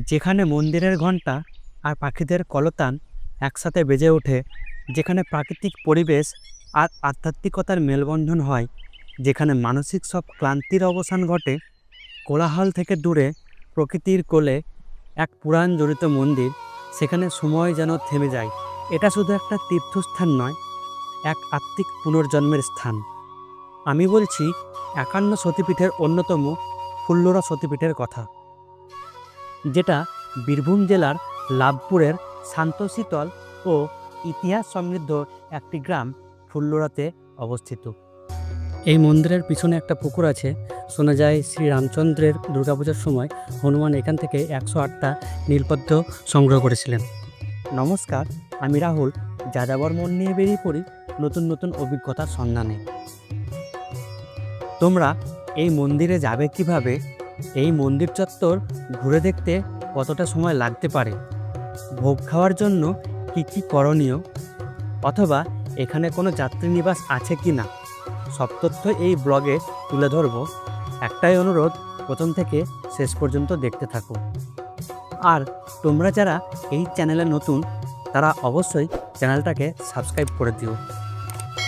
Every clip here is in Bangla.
যেখানে মন্দিরের ঘণ্টা আর পাখিদের কলতান একসাথে বেজে ওঠে, যেখানে প্রাকৃতিক পরিবেশ আর আধ্যাত্মিকতার মেলবন্ধন হয়, যেখানে মানসিক সব ক্লান্তির অবসান ঘটে, কোলাহল থেকে দূরে প্রকৃতির কোলে এক পুরাণ জড়িত মন্দির, সেখানে সময় যেন থেমে যায়। এটা শুধু একটা তীর্থস্থান নয়, এক আত্মিক পুনর্জন্মের স্থান। আমি বলছি 51 সতীপীঠের অন্যতম ফুল্লরা সতীপীঠের কথা, যেটা বীরভূম জেলার লাভপুরের শান্তশীতল ও ইতিহাস সমৃদ্ধ একটি গ্রাম ফুল্লরাতে অবস্থিত। এই মন্দিরের পিছনে একটা পুকুর আছে। শোনা যায় শ্রী রামচন্দ্রের দুর্গাপূজার সময় হনুমান এখান থেকে 108টা নীলপদ্ম সংগ্রহ করেছিলেন। নমস্কার, আমি রাহুল। যাযাবর মন নিয়ে বেরিয়ে পড়ি নতুন নতুন অভিজ্ঞতার সন্ধানে। তোমরা এই মন্দিরে যাবে কিভাবে? এই মন্দির চত্বর ঘুরে দেখতে কতটা সময় লাগতে পারে? ভোগ খাওয়ার জন্য কি কি করণীয়? অথবা এখানে কোনো যাত্রী নিবাস আছে কি না, সব তথ্য এই ব্লগে তুলে ধরব। একটাই অনুরোধ, প্রথম থেকে শেষ পর্যন্ত দেখতে থাকো। আর তোমরা যারা এই চ্যানেলে নতুন, তারা অবশ্যই চ্যানেলটাকে সাবস্ক্রাইব করে দিও।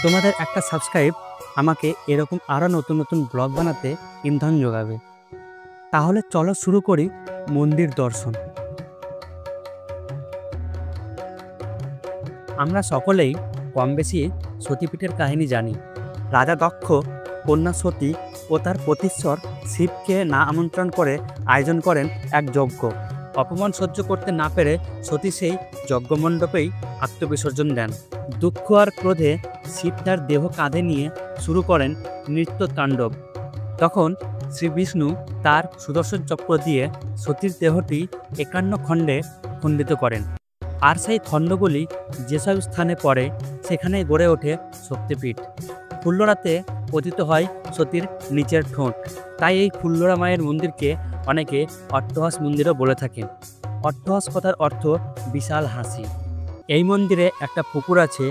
তোমাদের একটা সাবস্ক্রাইব আমাকে এরকম আরও নতুন নতুন ব্লগ বানাতে ইন্ধন যোগাবে। তাহলে চলো শুরু করি মন্দির দর্শন। আমরা সকলেই কম বেশি সতীপীঠের কাহিনী জানি। রাজা দক্ষ কন্যা সতী ও তার প্রতিশ্বর শিবকে না আমন্ত্রণ করে আয়োজন করেন এক যজ্ঞ। অপমান সহ্য করতে না পেরে সতী সেই যজ্ঞমণ্ডপেই আত্মবিসর্জন দেন। দুঃখ আর ক্রোধে শিব তার দেহ কাঁধে নিয়ে শুরু করেন নৃত্য তাণ্ডব। তখন শ্রী বিষ্ণু তার সুদর্শন চক্র দিয়ে সতীর দেহটি 51 খণ্ডে খণ্ডিত করেন। আর সেই খণ্ডগুলি যেসব স্থানে পড়ে সেখানেই গড়ে ওঠে শক্তিপীঠ। ফুল্লরাতে পতিত হয় সতীর নিচের ঠোঁট। তাই এই ফুল্লরা মায়ের মন্দিরকে অনেকে অট্টহাস মন্দিরও বলে থাকেন। অট্টহাস কথার অর্থ বিশাল হাসি। এই মন্দিরে একটা পুকুর আছে,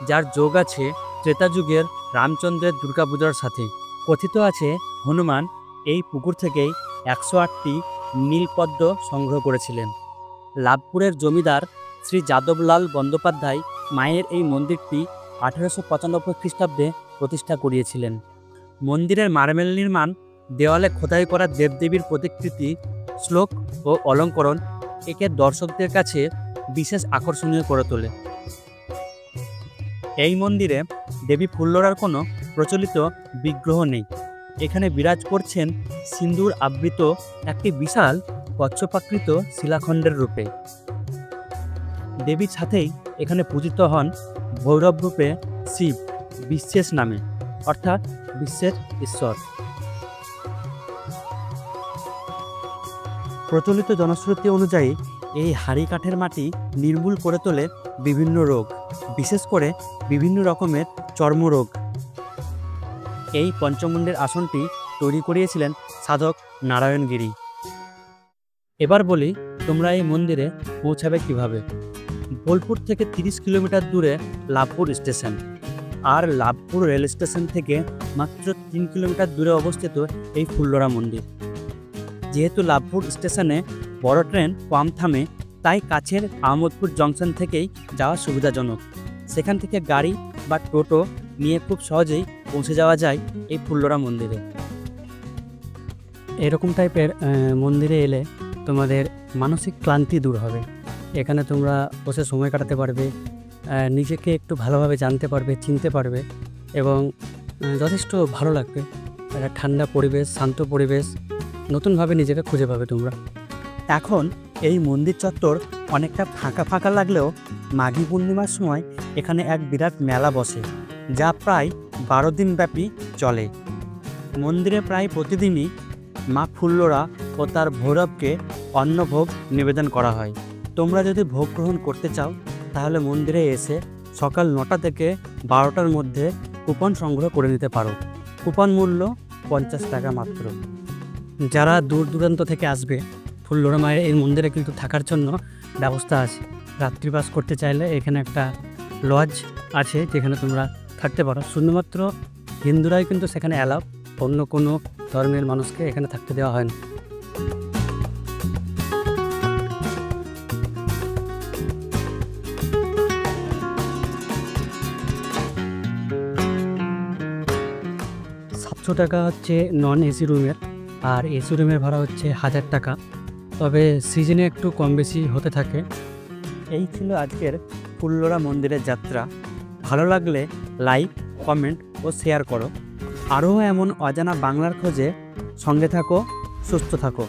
যার যোগ আছে ত্রেতা যুগের রামচন্দ্রের দুর্গাপূজার সাথে। কথিত আছে হনুমান এই পুকুর থেকেই 108টি নীলপদ্ম সংগ্রহ করেছিলেন। লাভপুরের জমিদার শ্রী যাদবলাল বন্দ্যোপাধ্যায় মায়ের এই মন্দিরটি 1895 খ্রিস্টাব্দে প্রতিষ্ঠা করিয়েছিলেন। মন্দিরের মার্বেল নির্মাণ, দেওয়ালে খোদাই করা দেবদেবীর প্রতিকৃতি, শ্লোক ও অলঙ্করণ একে দর্শকদের কাছে বিশেষ আকর্ষণীয় করে তোলে। এই মন্দিরে দেবী ফুল্লরার কোনো প্রচলিত বিগ্রহ নেই। এখানে বিরাজ করছেন সিন্দুর আবৃত একটি বিশাল কচ্ছপাকৃত শিলাখণ্ডের রূপে। দেবীর সাথেই এখানে পূজিত হন ভৈরব রূপে শিব, বিশ্বেশ নামে, অর্থাৎ বিশ্বের ঈশ্বর। প্রচলিত জনশ্রুতি অনুযায়ী এই হাড়ি কাঠের মাটি নির্মূল করে তোলে বিভিন্ন রোগ, বিশেষ করে বিভিন্ন রকমের চর্মরোগ। এই পঞ্চমুণ্ডের আসনটি তৈরি করিয়েছিলেন সাধক নারায়ণগিরি। এবার বলি তোমরা এই মন্দিরে পৌঁছাবে কিভাবে। বোলপুর থেকে 30 কিলোমিটার দূরে লাভপুর স্টেশন, আর লাভপুর রেল স্টেশন থেকে মাত্র 3 কিলোমিটার দূরে অবস্থিত এই ফুল্লরা মন্দির। যেহেতু লাভপুর স্টেশনে বড় ট্রেন কম থামে, তাই কাছের আহমদপুর জংশন থেকেই যাওয়া সুবিধাজনক। সেখান থেকে গাড়ি বা টোটো নিয়ে খুব সহজেই পৌঁছে যাওয়া যায় এই ফুল্লরা মন্দিরে। এরকম টাইপের মন্দিরে এলে তোমাদের মানসিক ক্লান্তি দূর হবে। এখানে তোমরা বসে সময় কাটাতে পারবে, নিজেকে একটু ভালোভাবে জানতে পারবে, চিনতে পারবে এবং যথেষ্ট ভালো লাগবে। একটা ঠান্ডা পরিবেশ, শান্ত পরিবেশ, নতুনভাবে নিজেকে খুঁজে পাবে তোমরা। এখন এই মন্দির চত্বর অনেকটা ফাঁকা ফাঁকা লাগলেও মাঘী পূর্ণিমার সময় এখানে এক বিরাট মেলা বসে, যা প্রায় 12 দিন ব্যাপী চলে। মন্দিরে প্রায় প্রতিদিনই মা ফুল্লরা ও তার ভৈরবকে অন্নভোগ নিবেদন করা হয়। তোমরা যদি ভোগ গ্রহণ করতে চাও তাহলে মন্দিরে এসে সকাল 9টা থেকে 12টার মধ্যে কুপন সংগ্রহ করে নিতে পারো। কুপন মূল্য 50 টাকা মাত্র। যারা দূর দূরান্ত থেকে আসবে, ফুল্লরা মায়ের এই মন্দিরে কিন্তু থাকার জন্য ব্যবস্থা আছে। রাত্রিবাস করতে চাইলে এখানে একটা লজ আছে, যেখানে তোমরা থাকতে পারো। শুধুমাত্র হিন্দুরাই কিন্তু সেখানে অ্যালাউ, অন্য কোনো ধর্মের মানুষকে এখানে থাকতে দেওয়া হয় না। টাকা হচ্ছে নন এসি রুমের, আর এসি রুমের ভাড়া হচ্ছে 1000 টাকা। তবে সিজনে একটু কম বেশি হতে থাকে। এই ছিল আজকের ফুল্লরা মন্দিরের যাত্রা। ভালো লাগলে লাইক, কমেন্ট ও শেয়ার করো। আরও এমন অজানা বাংলার খোঁজে সঙ্গে থাকো, সুস্থ থাকো।